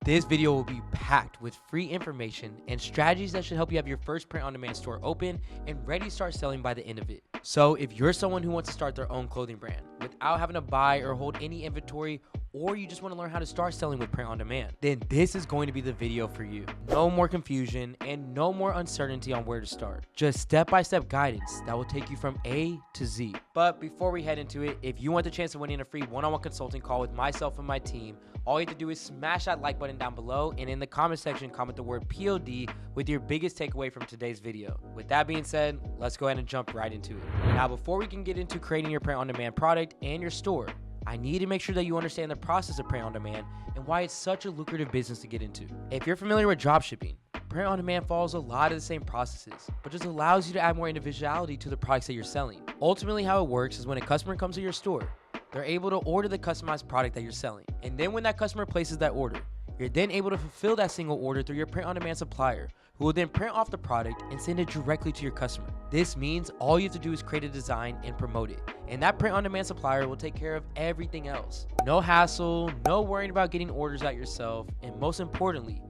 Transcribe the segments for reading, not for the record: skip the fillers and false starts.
This video will be packed with free information and strategies that should help you have your first print-on-demand store open and ready to start selling by the end of it. So if you're someone who wants to start their own clothing brand without having to buy or hold any inventory, or you just want to learn how to start selling with print on demand, then this is going to be the video for you. No more confusion and no more uncertainty on where to start. Just step-by-step guidance that will take you from A to Z. But before we head into it, if you want the chance of winning a free one-on-one consulting call with myself and my team, all you have to do is smash that like button down below, and in the comment section, comment the word POD with your biggest takeaway from today's video. With that being said, let's go ahead and jump right into it. Now, before we can get into creating your print-on-demand product and your store, I need to make sure that you understand the process of print on demand and why it's such a lucrative business to get into. If you're familiar with dropshipping, print on demand follows a lot of the same processes, but just allows you to add more individuality to the products that you're selling. Ultimately, how it works is when a customer comes to your store, they're able to order the customized product that you're selling. And then when that customer places that order, you're then able to fulfill that single order through your print on demand supplier, who will then print off the product and send it directly to your customer. This means all you have to do is create a design and promote it, and that print on demand supplier will take care of everything else. No hassle, no worrying about getting orders out yourself, and most importantly,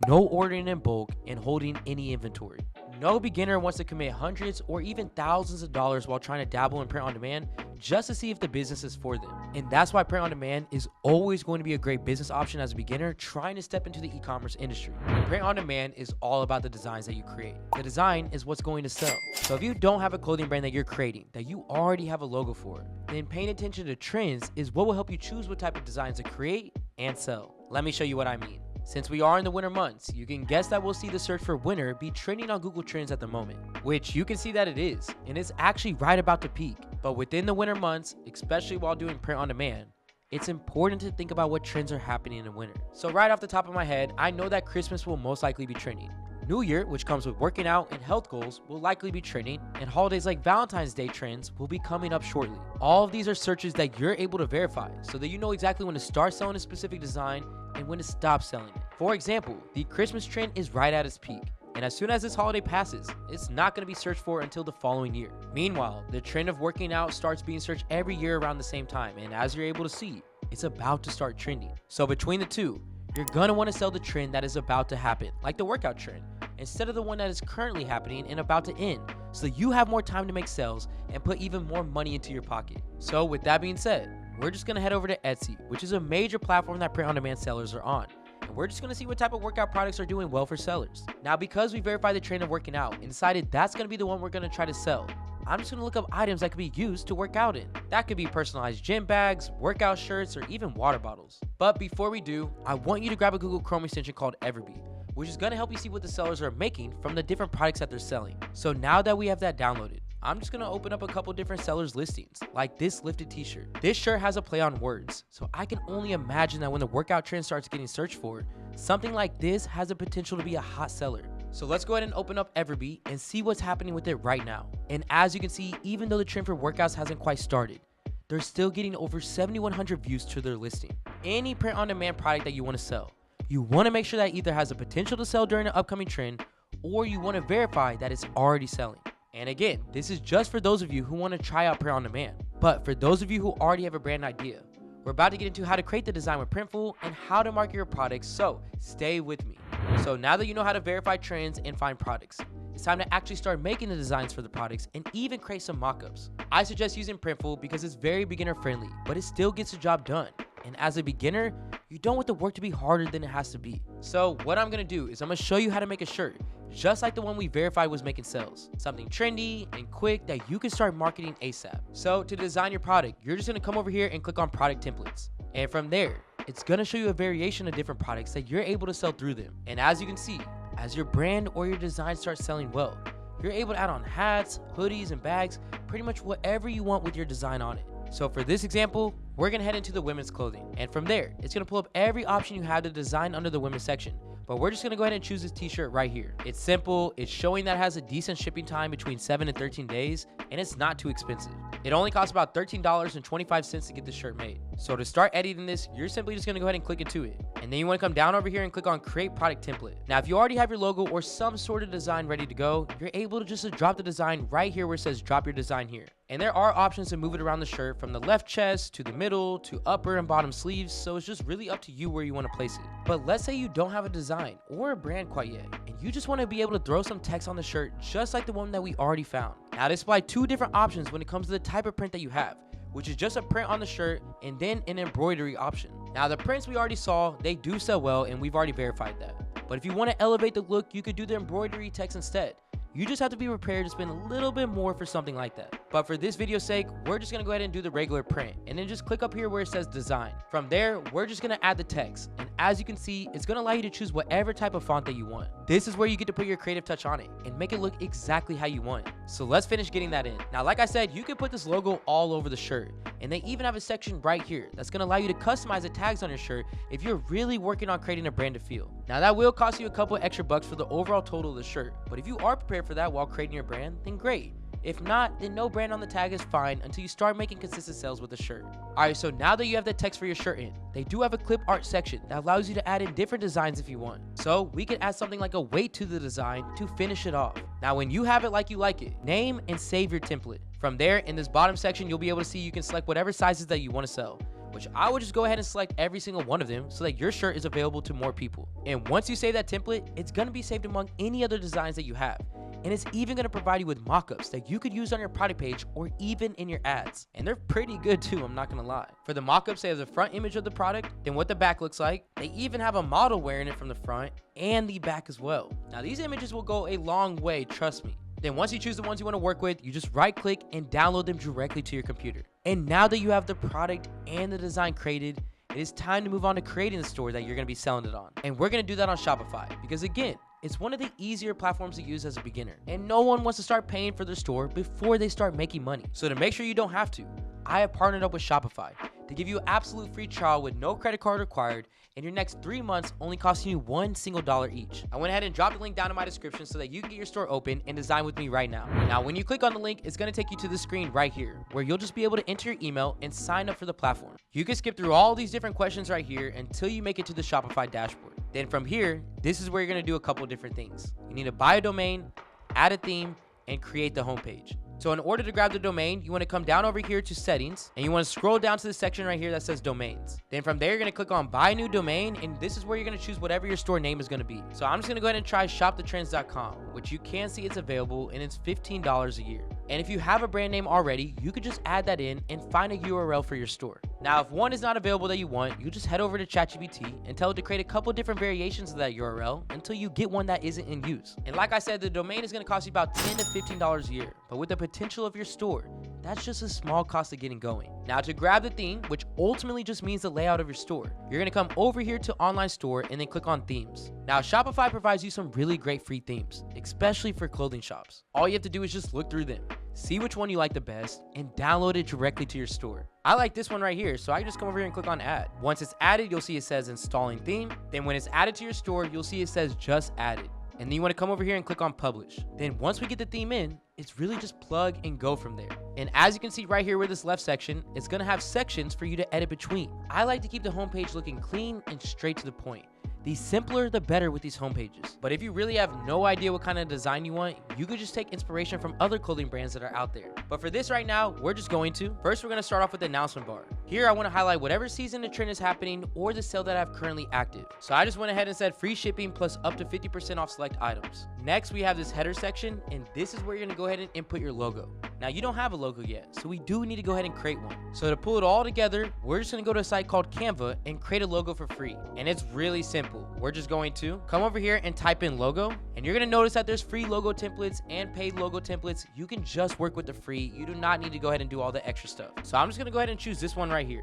no ordering in bulk and holding any inventory. No beginner wants to commit hundreds or even thousands of dollars while trying to dabble in print on demand just to see if the business is for them. And that's why print on demand is always going to be a great business option as a beginner trying to step into the e-commerce industry. Print on demand is all about the designs that you create. The design is what's going to sell. So if you don't have a clothing brand that you're creating that you already have a logo for, then paying attention to trends is what will help you choose what type of designs to create and sell. Let me show you what I mean. Since we are in the winter months, you can guess that we'll see the search for winter be trending on Google Trends at the moment, which you can see that it is, and it's actually right about to peak. But within the winter months, especially while doing print on demand, it's important to think about what trends are happening in the winter. So right off the top of my head, I know that Christmas will most likely be trending. New Year, which comes with working out and health goals, will likely be trending, and holidays like Valentine's Day trends will be coming up shortly. All of these are searches that you're able to verify so that you know exactly when to start selling a specific design and when to stop selling it. For example, the Christmas trend is right at its peak, and as soon as this holiday passes, it's not going to be searched for until the following year. Meanwhile, the trend of working out starts being searched every year around the same time, and as you're able to see, it's about to start trending. So between the two, you're going to want to sell the trend that is about to happen, like the workout trend, instead of the one that is currently happening and about to end, so you have more time to make sales and put even more money into your pocket. So with that being said, we're just going to head over to Etsy, which is a major platform that print-on-demand sellers are on. And we're just going to see what type of workout products are doing well for sellers. Now, because we verified the trend of working out and decided that's going to be the one we're going to try to sell, I'm just going to look up items that could be used to work out in. That could be personalized gym bags, workout shirts, or even water bottles. But before we do, I want you to grab a Google Chrome extension called Everbee, which is going to help you see what the sellers are making from the different products that they're selling. So now that we have that downloaded, I'm just going to open up a couple different sellers listings, like this lifted t-shirt. This shirt has a play on words, so I can only imagine that when the workout trend starts getting searched for, something like this has the potential to be a hot seller. So let's go ahead and open up Everbee and see what's happening with it right now. And as you can see, even though the trend for workouts hasn't quite started, they're still getting over 7,100 views to their listing. Any print-on-demand product that you want to sell, you want to make sure that either has the potential to sell during an upcoming trend, or you want to verify that it's already selling. And again, this is just for those of you who want to try out print on demand. But for those of you who already have a brand idea, we're about to get into how to create the design with Printful and how to market your products, so stay with me. So now that you know how to verify trends and find products, it's time to actually start making the designs for the products and even create some mockups. I suggest using Printful because it's very beginner friendly, but it still gets the job done. And as a beginner, you don't want the work to be harder than it has to be. So what I'm gonna do is I'm gonna show you how to make a shirt just like the one we verified was making sales. Something trendy and quick that you can start marketing ASAP. So to design your product, you're just gonna come over here and click on product templates. And from there, it's gonna show you a variation of different products that you're able to sell through them. And as you can see, as your brand or your design starts selling well, you're able to add on hats, hoodies, and bags, pretty much whatever you want with your design on it. So for this example, we're gonna head into the women's clothing. And from there, it's gonna pull up every option you have to design under the women's section. But we're just gonna go ahead and choose this t-shirt right here. It's simple, it's showing that it has a decent shipping time between 7 and 13 days, and it's not too expensive. It only costs about $13.25 to get this shirt made. So to start editing this, you're simply just gonna go ahead and click into it. And then you wanna come down over here and click on create product template. Now, if you already have your logo or some sort of design ready to go, you're able to just drop the design right here where it says drop your design here. And there are options to move it around the shirt from the left chest to the middle to upper and bottom sleeves, so it's just really up to you where you want to place it. But let's say you don't have a design or a brand quite yet, and you just want to be able to throw some text on the shirt just like the one that we already found. Now, they supply two different options when it comes to the type of print that you have, which is just a print on the shirt and then an embroidery option. Now, the prints we already saw, they do sell well, and we've already verified that. But if you want to elevate the look, you could do the embroidery text instead. You just have to be prepared to spend a little bit more for something like that. But for this video's sake, we're just gonna go ahead and do the regular print, and then just click up here where it says design. From there, we're just gonna add the text, and as you can see, it's gonna allow you to choose whatever type of font that you want. This is where you get to put your creative touch on it and make it look exactly how you want. So let's finish getting that in. Now, like I said, you can put this logo all over the shirt, and they even have a section right here that's gonna allow you to customize the tags on your shirt if you're really working on creating a branded feel. Now, that will cost you a couple extra bucks for the overall total of the shirt, but if you are prepared for that while creating your brand, then great. If not, then no brand on the tag is fine until you start making consistent sales with the shirt. Alright, so now that you have the text for your shirt in, they do have a clip art section that allows you to add in different designs if you want. So we could add something like a weight to the design to finish it off. Now, when you have it like you like it, name and save your template. From there, in this bottom section, you'll be able to see you can select whatever sizes that you want to sell, which I would just go ahead and select every single one of them so that your shirt is available to more people. And once you save that template, it's going to be saved among any other designs that you have. And it's even going to provide you with mockups that you could use on your product page or even in your ads. And they're pretty good too, I'm not going to lie. For the mockups, they have the front image of the product, then what the back looks like. They even have a model wearing it from the front and the back as well. Now, these images will go a long way, trust me. Then once you choose the ones you want to work with, you just right click and download them directly to your computer. And now that you have the product and the design created, it is time to move on to creating the store that you're going to be selling it on. And we're going to do that on Shopify because, again, it's one of the easier platforms to use as a beginner. And no one wants to start paying for their store before they start making money. So to make sure you don't have to, I have partnered up with Shopify to give you an absolute free trial with no credit card required, and your next 3 months only costing you $1 single each. I went ahead and dropped the link down in my description so that you can get your store open and design with me right now. Now, when you click on the link, it's gonna take you to the screen right here, where you'll just be able to enter your email and sign up for the platform. You can skip through all these different questions right here until you make it to the Shopify dashboard. Then from here, this is where you're gonna do a couple different things. You need to buy a domain, add a theme, and create the homepage. So in order to grab the domain, you want to come down over here to settings, and you want to scroll down to the section right here that says domains. Then from there, you're going to click on buy new domain, and this is where you're going to choose whatever your store name is going to be. So I'm just going to go ahead and try shopthetrends.com, which you can see it's available, and it's $15 a year. And if you have a brand name already, you could just add that in and find a URL for your store. Now, if one is not available that you want, you just head over to ChatGPT and tell it to create a couple different variations of that URL until you get one that isn't in use. And like I said, the domain is going to cost you about $10 to $15 a year, but with the potential of your store, that's just a small cost of getting going. Now, to grab the theme, which ultimately just means the layout of your store, you're going to come over here to online store and then click on themes. Now, Shopify provides you some really great free themes, especially for clothing shops. All you have to do is just look through them, see which one you like the best, and download it directly to your store. I like this one right here, so I can just come over here and click on add. Once it's added, you'll see it says installing theme. Then when it's added to your store, you'll see it says just added. And then you want to come over here and click on publish. Then once we get the theme in, it's really just plug and go from there. And as you can see right here with this left section, it's going to have sections for you to edit between. I like to keep the homepage looking clean and straight to the point. The simpler, the better with these homepages. But if you really have no idea what kind of design you want, you could just take inspiration from other clothing brands that are out there. But for this right now, we're just going to. First, we're going to start off with the announcement bar. Here, I want to highlight whatever season the trend is happening or the sale that I have currently active. So I just went ahead and said free shipping plus up to 50% off select items. Next, we have this header section, and this is where you're going to go ahead and input your logo. Now, you don't have a logo yet, so we do need to go ahead and create one. So to pull it all together, we're just going to go to a site called Canva and create a logo for free. And it's really simple. We're just going to come over here and type in logo, and you're going to notice that there's free logo templates and paid logo templates. You can just work with the free. You do not need to go ahead and do all the extra stuff. So I'm just going to go ahead and choose this one right here.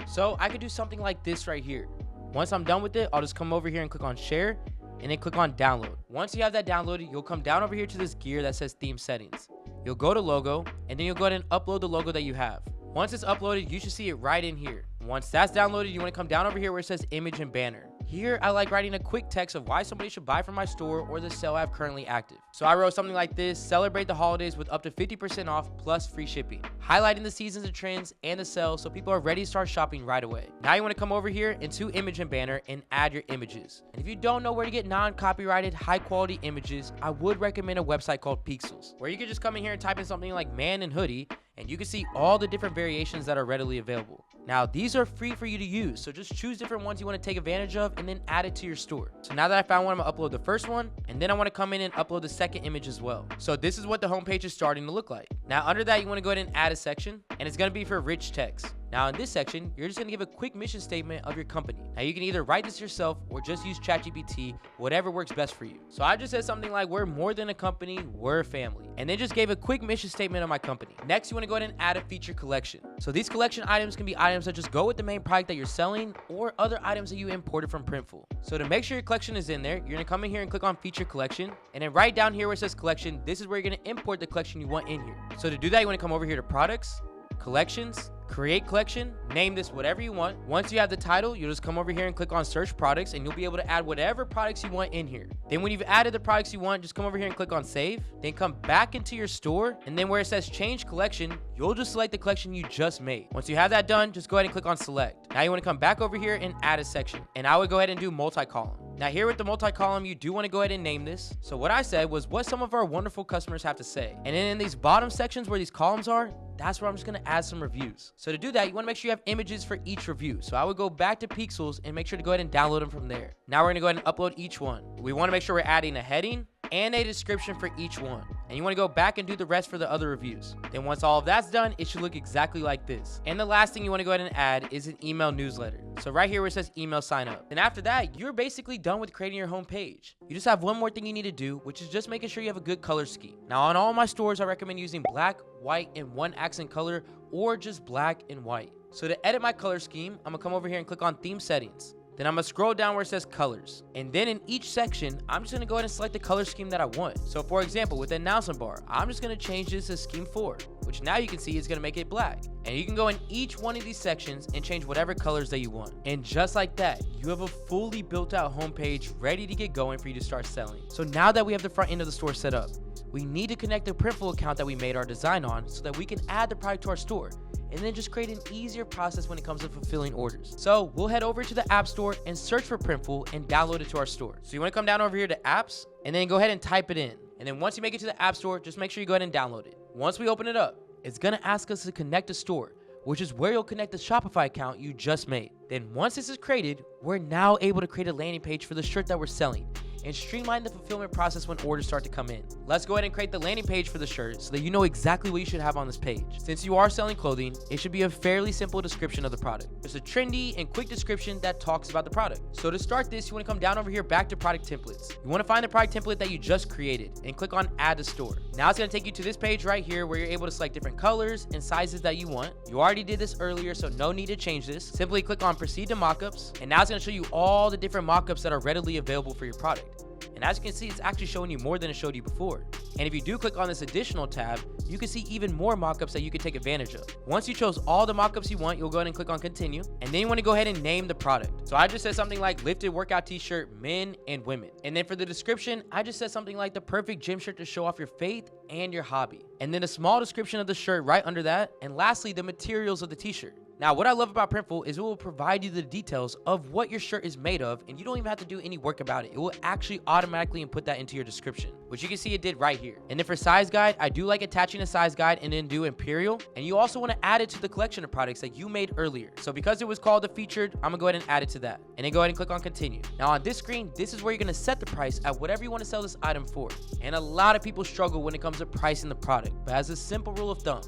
So I could do something like this right here. Once I'm done with it, I'll just come over here and click on share and then click on download. Once you have that downloaded, you'll come down over here to this gear that says theme settings. You'll go to logo, and then you'll go ahead and upload the logo that you have. Once it's uploaded, you should see it right in here. Once that's downloaded, you want to come down over here where it says image and banner. Here, I like writing a quick text of why somebody should buy from my store or the sale I have currently active. So I wrote something like this: celebrate the holidays with up to 50% off plus free shipping, highlighting the seasons and trends and the sale so people are ready to start shopping right away. Now you want to come over here into image and banner and add your images. And if you don't know where to get non-copyrighted, high-quality images, I would recommend a website called Pixels, where you can just come in here and type in something like man and hoodie, and you can see all the different variations that are readily available. Now, these are free for you to use, so just choose different ones you want to take advantage of and then add it to your store. So now that I found one, I'm gonna upload the first one, and then I want to come in and upload the second image as well. So this is what the homepage is starting to look like. Now under that, you want to go ahead and add a section, and it's going to be for rich text. Now in this section, you're just going to give a quick mission statement of your company. Now you can either write this yourself or just use ChatGPT, whatever works best for you. So I just said something like, we're more than a company, we're a family. And then just gave a quick mission statement of my company. Next, you want to go ahead and add a feature collection. So these collection items can be items that just go with the main product that you're selling or other items that you imported from Printful. So to make sure your collection is in there, you're going to come in here and click on feature collection. And then right down here where it says collection, this is where you're going to import the collection you want in here. So to do that, you want to come over here to products, collections, create collection, name this whatever you want. Once you have the title, you'll just come over here and click on search products, and you'll be able to add whatever products you want in here. Then when you've added the products you want, just come over here and click on save, then come back into your store, and then where it says change collection, you'll just select the collection you just made. Once you have that done, just go ahead and click on select. Now you want to come back over here and add a section, and I would go ahead and do multi-column. Now here with the multi-column, you do want to go ahead and name this. So what I said was what some of our wonderful customers have to say. And then in these bottom sections where these columns are, that's where I'm just going to add some reviews. So to do that, you want to make sure you have images for each review. So I would go back to Pixels and make sure to go ahead and download them from there. Now we're going to go ahead and upload each one. We want to make sure we're adding a heading and a description for each one. And you want to go back and do the rest for the other reviews. Then once all of that's done, it should look exactly like this. And the last thing you want to go ahead and add is an email newsletter. So right here where it says email sign up. And after that, you're basically done with creating your home page. You just have one more thing you need to do, which is just making sure you have a good color scheme. Now on all my stores, I recommend using black, white, and one accent color, or just black and white. So to edit my color scheme, I'm gonna come over here and click on theme settings. Then I'm gonna scroll down where it says colors. And then in each section, I'm just gonna go ahead and select the color scheme that I want. So for example, with the announcement bar, I'm just gonna change this to scheme 4, which now you can see is gonna make it black. And you can go in each one of these sections and change whatever colors that you want. And just like that, you have a fully built out homepage ready to get going for you to start selling. So now that we have the front end of the store set up, we need to connect the Printful account that we made our design on so that we can add the product to our store, and then just create an easier process when it comes to fulfilling orders. So we'll head over to the App Store and search for Printful and download it to our store. So you want to come down over here to apps and then go ahead and type it in. And then once you make it to the App Store, just make sure you go ahead and download it. Once we open it up, it's going to ask us to connect a store, which is where you'll connect the Shopify account you just made. Then once this is created, we're now able to create a landing page for the shirt that we're selling and streamline the fulfillment process when orders start to come in. Let's go ahead and create the landing page for the shirt so that you know exactly what you should have on this page. Since you are selling clothing, it should be a fairly simple description of the product. There's a trendy and quick description that talks about the product. So to start this, you want to come down over here back to product templates. You want to find the product template that you just created and click on add to store. Now it's going to take you to this page right here where you're able to select different colors and sizes that you want. You already did this earlier, so no need to change this. Simply click on proceed to mockups, and now it's going to show you all the different mockups that are readily available for your product. And as you can see, it's actually showing you more than it showed you before. And if you do click on this additional tab, you can see even more mockups that you can take advantage of. Once you chose all the mockups you want, you'll go ahead and click on continue. And then you want to go ahead and name the product. So I just said something like lifted workout t-shirt, men and women. And then for the description, I just said something like the perfect gym shirt to show off your faith and your hobby. And then a small description of the shirt right under that. And lastly, the materials of the t-shirt. Now, what I love about Printful is it will provide you the details of what your shirt is made of, and you don't even have to do any work about it. It will actually automatically input that into your description, which you can see it did right here. And then for size guide, I do like attaching a size guide and then do imperial. And you also want to add it to the collection of products that you made earlier. So because it was called the featured, I'm gonna go ahead and add it to that. And then go ahead and click on continue. Now on this screen, this is where you're gonna set the price at whatever you want to sell this item for. And a lot of people struggle when it comes to pricing the product, but as a simple rule of thumb,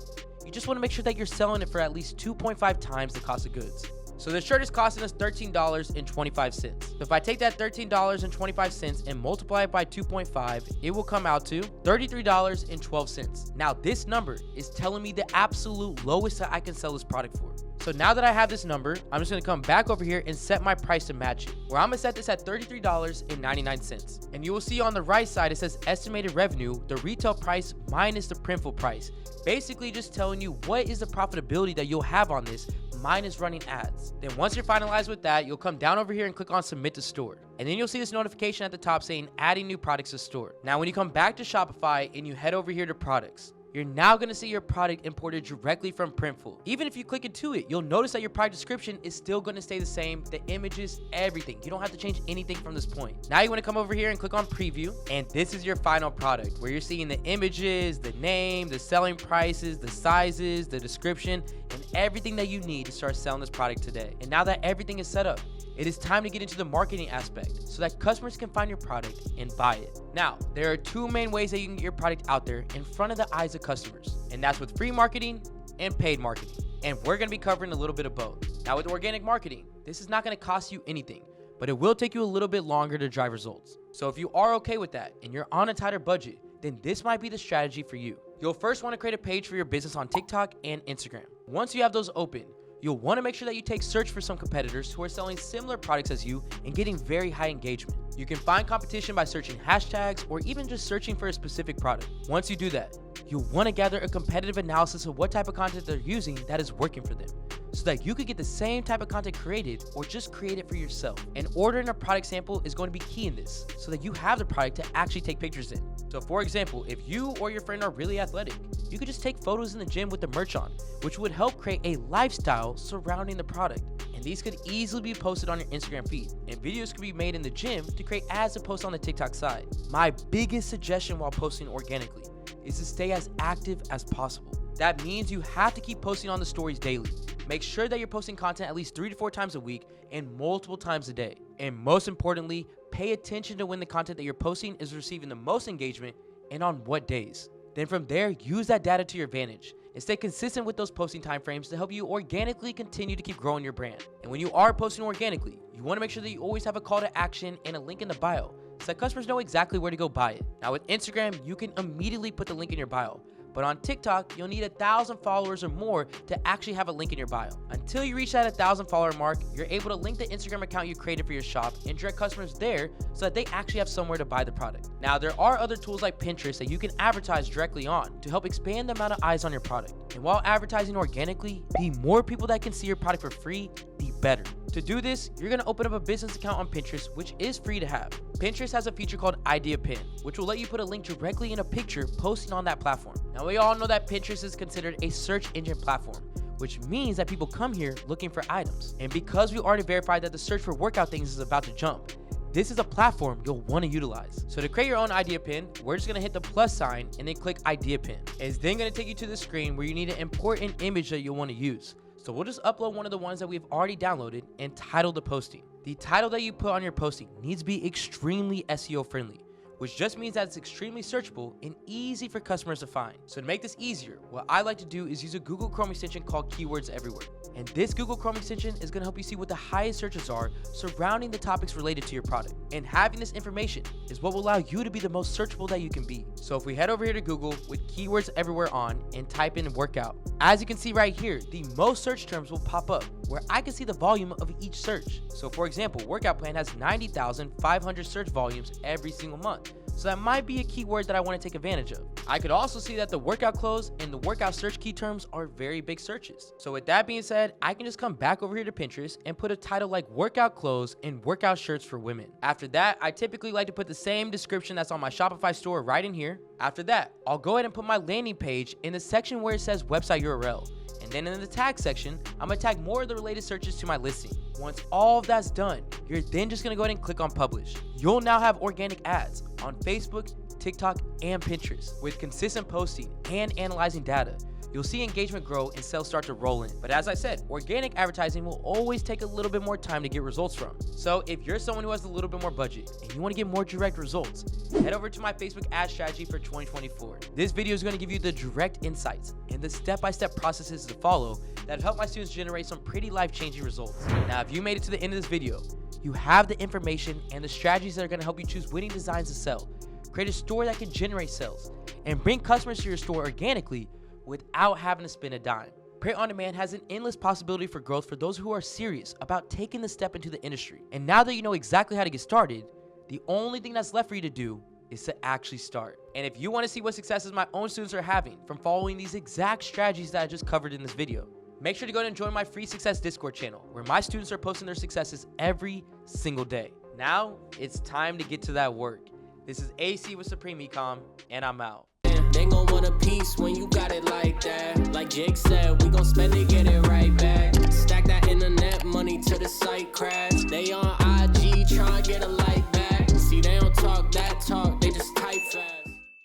you just want to make sure that you're selling it for at least 2.5 times the cost of goods. So the shirt is costing us $13.25. So if I take that $13.25 and multiply it by 2.5, it will come out to $33.12. Now this number is telling me the absolute lowest that I can sell this product for. So now that I have this number, I'm just gonna come back over here and set my price to match it, where I'm gonna set this at $33.99. And you will see on the right side, it says estimated revenue, the retail price minus the Printful price. Basically just telling you what is the profitability that you'll have on this mine is running ads. Then once you're finalized with that, you'll come down over here and click on submit to store. And then you'll see this notification at the top saying adding new products to store. Now, when you come back to Shopify and you head over here to products, you're now going to see your product imported directly from Printful. Even if you click into it, you'll notice that your product description is still going to stay the same. The images, everything. You don't have to change anything from this point. Now you want to come over here and click on preview. And this is your final product where you're seeing the images, the name, the selling prices, the sizes, the description, and everything that you need to start selling this product today. And now that everything is set up, it is time to get into the marketing aspect so that customers can find your product and buy it. Now, there are two main ways that you can get your product out there in front of the eyes of customers, and that's with free marketing and paid marketing. And we're going to be covering a little bit of both. Now, with organic marketing, this is not going to cost you anything, but it will take you a little bit longer to drive results. So if you are okay with that and you're on a tighter budget, then this might be the strategy for you. You'll first want to create a page for your business on TikTok and Instagram. Once you have those open, you'll want to make sure that you take search for some competitors who are selling similar products as you and getting very high engagement. You can find competition by searching hashtags or even just searching for a specific product. Once you do that, you'll want to gather a competitive analysis of what type of content they're using that is working for them, so that you could get the same type of content created or just create it for yourself. And ordering a product sample is going to be key in this so that you have the product to actually take pictures in. So for example, if you or your friend are really athletic, you could just take photos in the gym with the merch on, which would help create a lifestyle surrounding the product. And these could easily be posted on your Instagram feed, and videos could be made in the gym to create ads to post on the TikTok side. My biggest suggestion while posting organically is to stay as active as possible. That means you have to keep posting on the stories daily. Make sure that you're posting content at least 3 to 4 times a week and multiple times a day. And most importantly, pay attention to when the content that you're posting is receiving the most engagement and on what days. Then from there, use that data to your advantage and stay consistent with those posting timeframes to help you organically continue to keep growing your brand. And when you are posting organically, you want to make sure that you always have a call to action and a link in the bio so that customers know exactly where to go buy it. Now with Instagram, you can immediately put the link in your bio. But on TikTok, you'll need 1,000 followers or more to actually have a link in your bio. Until you reach that 1,000 follower mark, you're able to link the Instagram account you created for your shop and direct customers there so that they actually have somewhere to buy the product. Now, there are other tools like Pinterest that you can advertise directly on to help expand the amount of eyes on your product. And while advertising organically, the more people that can see your product for free, the better. To do this, you're going to open up a business account on Pinterest, which is free to have. Pinterest has a feature called Idea Pin, which will let you put a link directly in a picture posting on that platform. Now, we all know that Pinterest is considered a search engine platform, which means that people come here looking for items. And because we already verified that the search for workout things is about to jump, this is a platform you'll want to utilize. So to create your own idea pin, we're just going to hit the plus sign and then click Idea Pin. It's then going to take you to the screen where you need to import an image that you'll want to use. So we'll just upload one of the ones that we've already downloaded and title the posting. The title that you put on your posting needs to be extremely SEO friendly, which just means that it's extremely searchable and easy for customers to find. So to make this easier, what I like to do is use a Google Chrome extension called Keywords Everywhere. And this Google Chrome extension is gonna help you see what the highest searches are surrounding the topics related to your product. And having this information is what will allow you to be the most searchable that you can be. So if we head over here to Google with Keywords Everywhere on and type in workout, as you can see right here, the most search terms will pop up where I can see the volume of each search. So for example, workout plan has 90,500 search volumes every single month. So that might be a keyword that I want to take advantage of. I could also see that the workout clothes and the workout search key terms are very big searches. So with that being said, I can just come back over here to Pinterest and put a title like workout clothes and workout shirts for women. After that, I typically like to put the same description that's on my Shopify store right in here. After that, I'll go ahead and put my landing page in the section where it says website URL. And then in the tag section, I'm gonna tag more of the related searches to my listing. Once all of that's done, you're then just gonna go ahead and click on publish. You'll now have organic ads on Facebook, TikTok, and Pinterest. With consistent posting and analyzing data, you'll see engagement grow and sales start to roll in. But as I said, organic advertising will always take a little bit more time to get results from. So if you're someone who has a little bit more budget and you want to get more direct results, head over to my Facebook ad strategy for 2024. This video is going to give you the direct insights and the step-by-step processes to follow that help my students generate some pretty life-changing results. Now, if you made it to the end of this video, you have the information and the strategies that are going to help you choose winning designs to sell, create a store that can generate sales, and bring customers to your store organically without having to spend a dime. Print on Demand has an endless possibility for growth for those who are serious about taking the step into the industry. And now that you know exactly how to get started, the only thing that's left for you to do is to actually start. And if you want to see what successes my own students are having from following these exact strategies that I just covered in this video, Make sure to go and join my free success Discord channel, where my students are posting their successes every single day. Now, it's time to get to that work. This is AC with Supreme Ecom, and I'm out. They gon' want a piece when you got it like that. Like Jake said, we gon' spend it, get it right back. Stack that internet money till the site crash. They on